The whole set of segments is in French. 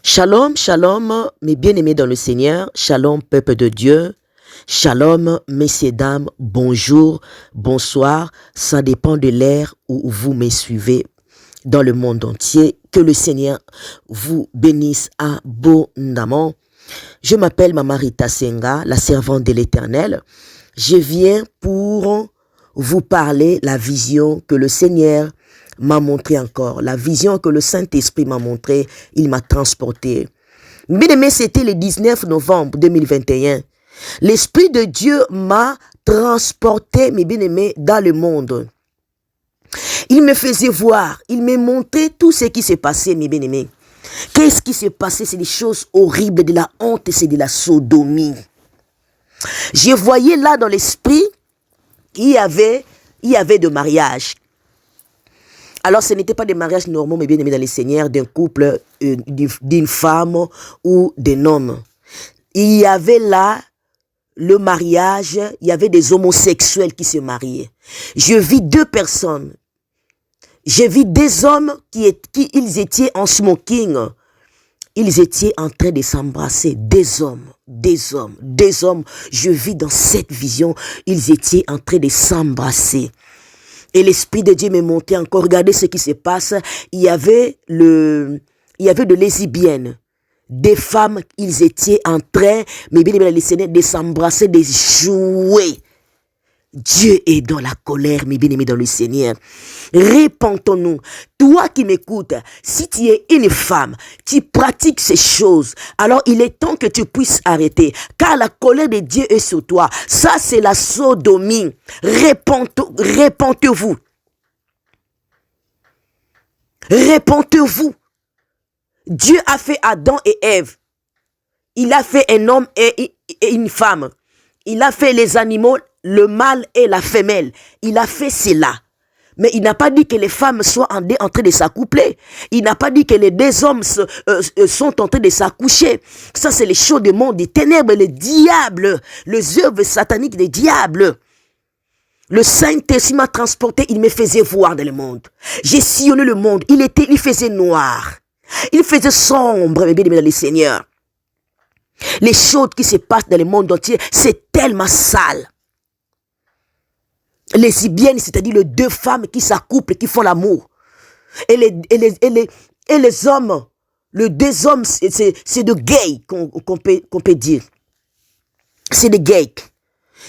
Shalom, shalom, mes bien-aimés dans le Seigneur. Shalom, peuple de Dieu. Shalom, messieurs, dames. Bonjour, bonsoir. Ça dépend de l'ère où vous me suivez dans le monde entier. Que le Seigneur vous bénisse abondamment. Je m'appelle Mama Rita Senga, la servante de l'Éternel. Je viens pour vous parler la vision que le Seigneur m'a montré encore. La vision que le Saint-Esprit m'a montré, il m'a transporté. Bien-aimé, c'était le 19 novembre 2021. L'Esprit de Dieu m'a transporté, mes bien-aimés, dans le monde. Il me faisait voir, il me montrait tout ce qui s'est passé, mes bien-aimés. Qu'est-ce qui s'est passé? C'est des choses horribles, de la honte, c'est de la sodomie. Je voyais là dans l'esprit, il y avait de mariages. Alors, ce n'était pas des mariages normaux, mais bien aimés dans les seigneurs, d'un couple, d'une femme ou d'un homme. Il y avait là le mariage, il y avait des homosexuels qui se mariaient. Je vis deux personnes. Je vis des hommes ils étaient en smoking. Ils étaient en train de s'embrasser. Des hommes. Je vis dans cette vision, ils étaient en train de s'embrasser. Et l'Esprit de Dieu me montait encore. Regardez ce qui se passe. Il y avait de lesbiennes. Des femmes, ils étaient en train, mais bien aimés, de s'embrasser, de jouer. Dieu est dans la colère, mes bien-aimés dans le Seigneur. Répentons-nous. Toi qui m'écoutes, si tu es une femme, tu pratiques ces choses, alors il est temps que tu puisses arrêter. Car la colère de Dieu est sur toi. Ça, c'est la sodomie. Répentez-vous. Répentez-vous. Dieu a fait Adam et Ève. Il a fait un homme et une femme. Il a fait les animaux, le mâle et la femelle. Il a fait cela. Mais il n'a pas dit que les femmes soient en train de s'accoupler. Il n'a pas dit que les deux hommes sont en train de s'accoucher. Ça, c'est les choses du monde, des ténèbres, le diable, les œuvres sataniques des diables. Le Saint-Esprit m'a transporté, il me faisait voir dans le monde. J'ai sillonné le monde, il faisait noir. Il faisait sombre, mes bien-aimés dans le Seigneur. Les choses qui se passent dans le monde entier, c'est tellement sale. Les lesbiennes, c'est-à-dire les deux femmes qui s'accouplent, qui font l'amour. Et les hommes, les deux hommes, c'est de gays qu'on peut dire. C'est des gays.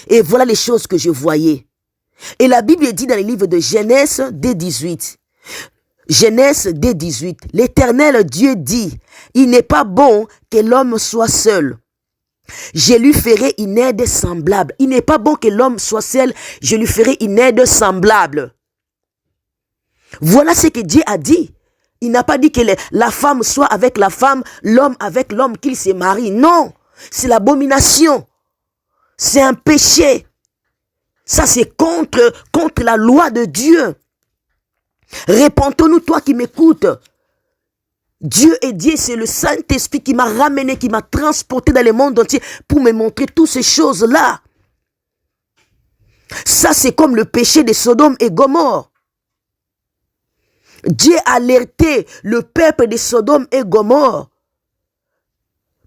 Et voilà les choses que je voyais. Et la Bible dit dans le livre de Genèse 2:18. Genèse 2:18, l'Éternel Dieu dit, il n'est pas bon que l'homme soit seul. Je lui ferai une aide semblable. Il n'est pas bon que l'homme soit seul, je lui ferai une aide semblable. Voilà ce que Dieu a dit. Il n'a pas dit que la femme soit avec la femme, l'homme avec l'homme, qu'il se marie. Non, c'est l'abomination. C'est un péché. Ça, c'est contre la loi de Dieu. Répentons-nous, toi qui m'écoutes. Dieu est Dieu, c'est le Saint-Esprit qui m'a ramené, qui m'a transporté dans le monde entier pour me montrer toutes ces choses-là. Ça, c'est comme le péché de Sodome et Gomorrhe. Dieu a alerté le peuple de Sodome et Gomorrhe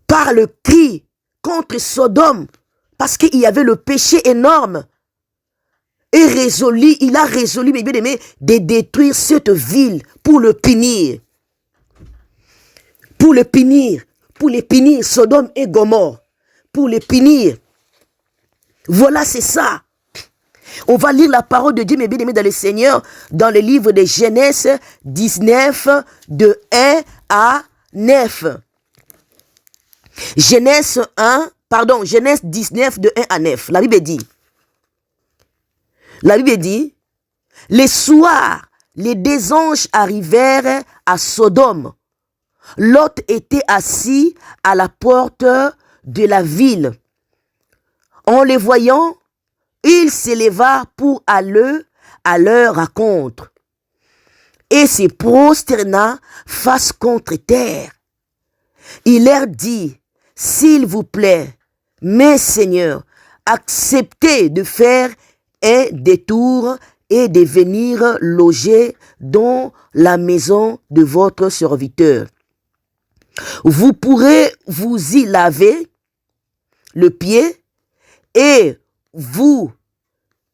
par le cri contre Sodome parce qu'il y avait le péché énorme. Et il a résolu, mes bien-aimés, de détruire cette ville pour le punir. Pour les punir, Sodome et Gomorrhe, pour les punir. Voilà, c'est ça. On va lire la parole de Dieu, mes bien-aimés dans le Seigneur, dans le livre de Genèse 19, de 1 à 9. Genèse 19, de 1 à 9. La Bible dit, les soirs, les deux anges arrivèrent à Sodome. Lot était assis à la porte de la ville. En les voyant, il s'éleva pour aller à leur rencontre et se prosterna face contre terre. Il leur dit, s'il vous plaît, mes seigneurs, acceptez de faire un détour et de venir loger dans la maison de votre serviteur. Vous pourrez vous y laver le pied et vous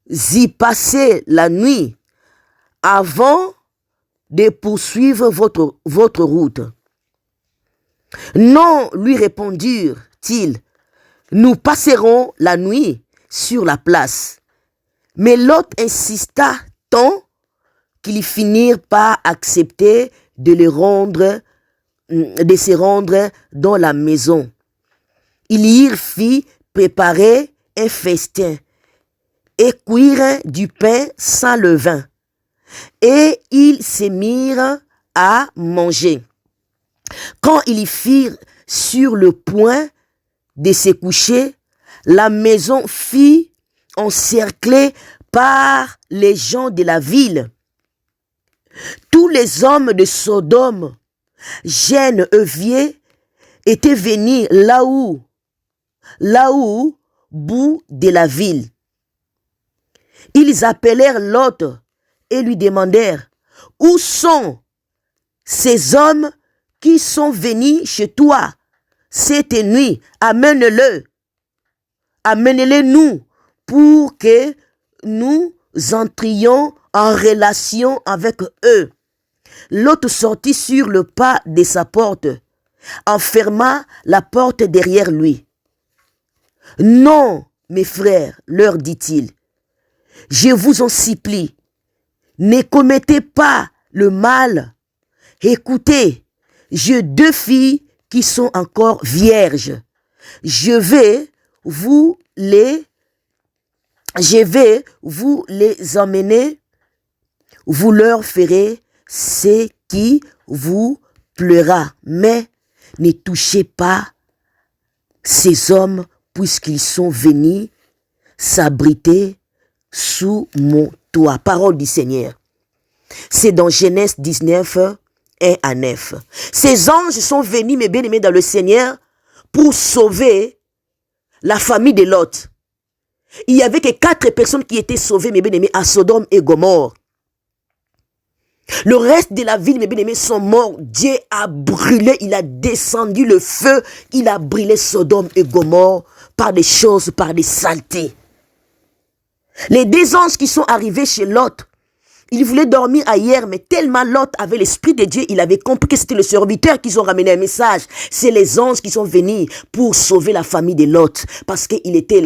y passer la nuit avant de poursuivre votre route. Non, lui répondirent-ils, nous passerons la nuit sur la place. Mais Lot insista tant qu'ils finirent par accepter de se rendre dans la maison. Ils y firent préparer un festin et cuire du pain sans levain. Et ils se mirent à manger. Quand ils firent sur le point de se coucher, la maison fut encerclée par les gens de la ville. Tous les hommes de Sodome, jeunes et vieux, étaient venus là où, bout de la ville. Ils appelèrent Lot et lui demandèrent, où sont ces hommes qui sont venus chez toi cette nuit? Amenez-les-nous pour que nous entrions en relation avec eux. Lot sortit sur le pas de sa porte, enferma la porte derrière lui. Non, mes frères, leur dit-il, je vous en supplie, ne commettez pas le mal. Écoutez, j'ai 2 filles qui sont encore vierges. Je vais vous les emmener. Vous leur ferez ce qui vous plaira. Mais ne touchez pas ces hommes puisqu'ils sont venus s'abriter sous mon toit. Parole du Seigneur. C'est dans Genèse 19, 1 à 9. Ces anges sont venus, mes bien-aimés dans le Seigneur, pour sauver la famille de Lot. Il n'y avait que 4 personnes qui étaient sauvées, mes bien-aimés, à Sodome et Gomorrhe. Le reste de la ville, mes bien-aimés, sont morts. Dieu a brûlé, il a descendu le feu, il a brûlé Sodome et Gomorrhe par des choses, par des saletés. Les 2 anges qui sont arrivés chez Lot, ils voulaient dormir ailleurs, mais tellement Lot avait l'esprit de Dieu, il avait compris que c'était le serviteur qu'ils ont ramené un message. C'est les anges qui sont venus pour sauver la famille de Lot, parce qu'il était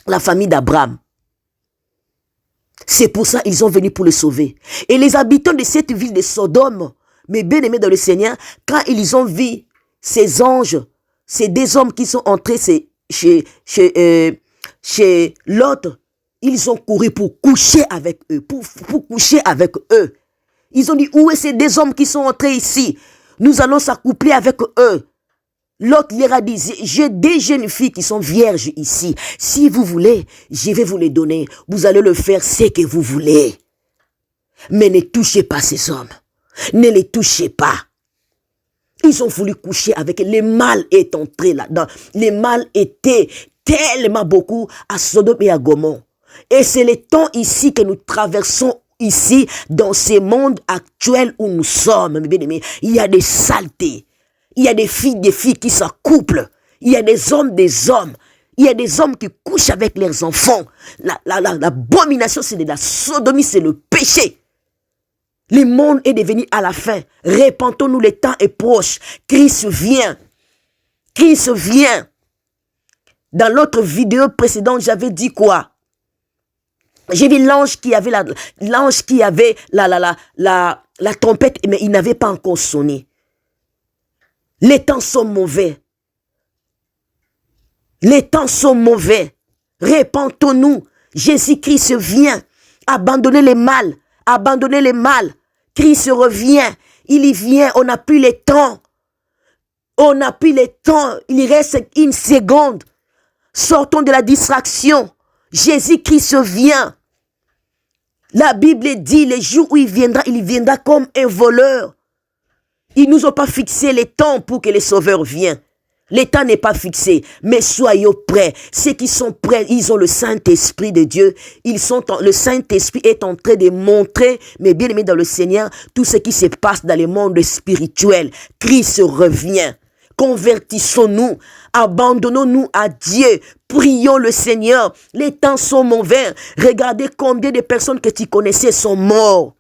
la famille d'Abraham. C'est pour ça qu'ils sont venus pour le sauver. Et les habitants de cette ville de Sodome, mes bien-aimés dans le Seigneur, quand ils ont vu ces anges, ces 2 hommes qui sont entrés chez Lot, ils ont couru pour coucher avec eux, pour coucher avec eux. Ils ont dit, où est ces 2 hommes qui sont entrés ici? Nous allons s'accoupler avec eux. L'autre leur a dit, j'ai 2 jeunes filles qui sont vierges ici. Si vous voulez, je vais vous les donner. Vous allez le faire ce que vous voulez. Mais ne touchez pas ces hommes. Ne les touchez pas. Ils ont voulu coucher avec eux. Le mal est entré là-dedans. Le mal était tellement beaucoup à Sodome et à Gomorrhe. Et c'est le temps ici que nous traversons ici, dans ce monde actuel où nous sommes, mes bien-aimés. Il y a des saletés. Il y a des filles qui s'accouplent. Il y a des hommes. Il y a des hommes qui couchent avec leurs enfants. L'abomination, c'est de la sodomie, c'est le péché. Le monde est devenu à la fin. Repentons-nous, le temps est proche. Christ vient. Christ vient. Dans l'autre vidéo précédente, j'avais dit quoi? J'ai vu l'ange qui avait la trompette, mais il n'avait pas encore sonné. Les temps sont mauvais. Les temps sont mauvais. Repentons-nous. Jésus-Christ vient. Abandonnez le mal. Abandonnez le mal. Christ revient. Il y vient. On n'a plus le temps. On n'a plus le temps. Il reste 1 seconde. Sortons de la distraction. Jésus-Christ vient. La Bible dit, les jours où il viendra comme un voleur. Ils ne nous ont pas fixé les temps pour que le Sauveur vienne. Le temps n'est pas fixé, mais soyez prêts. Ceux qui sont prêts, ils ont le Saint-Esprit de Dieu. Le Saint-Esprit est en train de montrer, mes bien-aimés dans le Seigneur, tout ce qui se passe dans le monde spirituel. Christ revient. Convertissons-nous, abandonnons-nous à Dieu, prions le Seigneur. Les temps sont mauvais. Regardez combien de personnes que tu connaissais sont morts.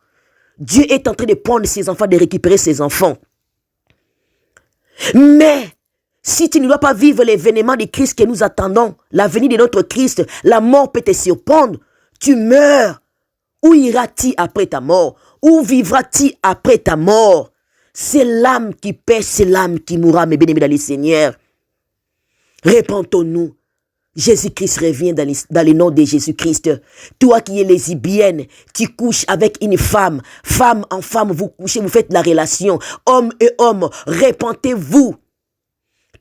Dieu est en train de prendre ses enfants, de récupérer ses enfants. Mais si tu ne dois pas vivre l'événement de Christ que nous attendons, la venue de notre Christ, la mort peut te surprendre. Tu meurs. Où iras-tu après ta mort? Où vivras-tu après ta mort? C'est l'âme qui pêche, c'est l'âme qui mourra, mes bien-aimés dans le Seigneur. Répentons-nous. Jésus-Christ revient dans le nom de Jésus-Christ. Toi qui es lesbienne, tu couches avec une femme. Femme en femme, vous couchez, vous faites la relation. Homme et homme, répentez-vous.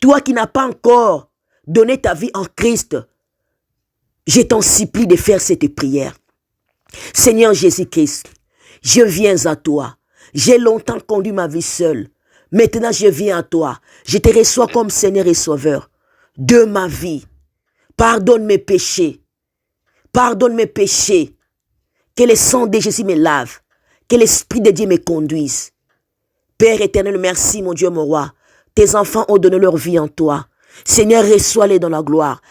Toi qui n'as pas encore donné ta vie en Christ, je t'en supplie de faire cette prière. Seigneur Jésus-Christ, je viens à toi. J'ai longtemps conduit ma vie seule. Maintenant, je viens à toi. Je te reçois comme Seigneur et Sauveur de ma vie. Pardonne mes péchés. Pardonne mes péchés. Que le sang de Jésus me lave. Que l'Esprit de Dieu me conduise. Père éternel, merci mon Dieu, mon roi. Tes enfants ont donné leur vie en toi. Seigneur, reçois-les dans la gloire.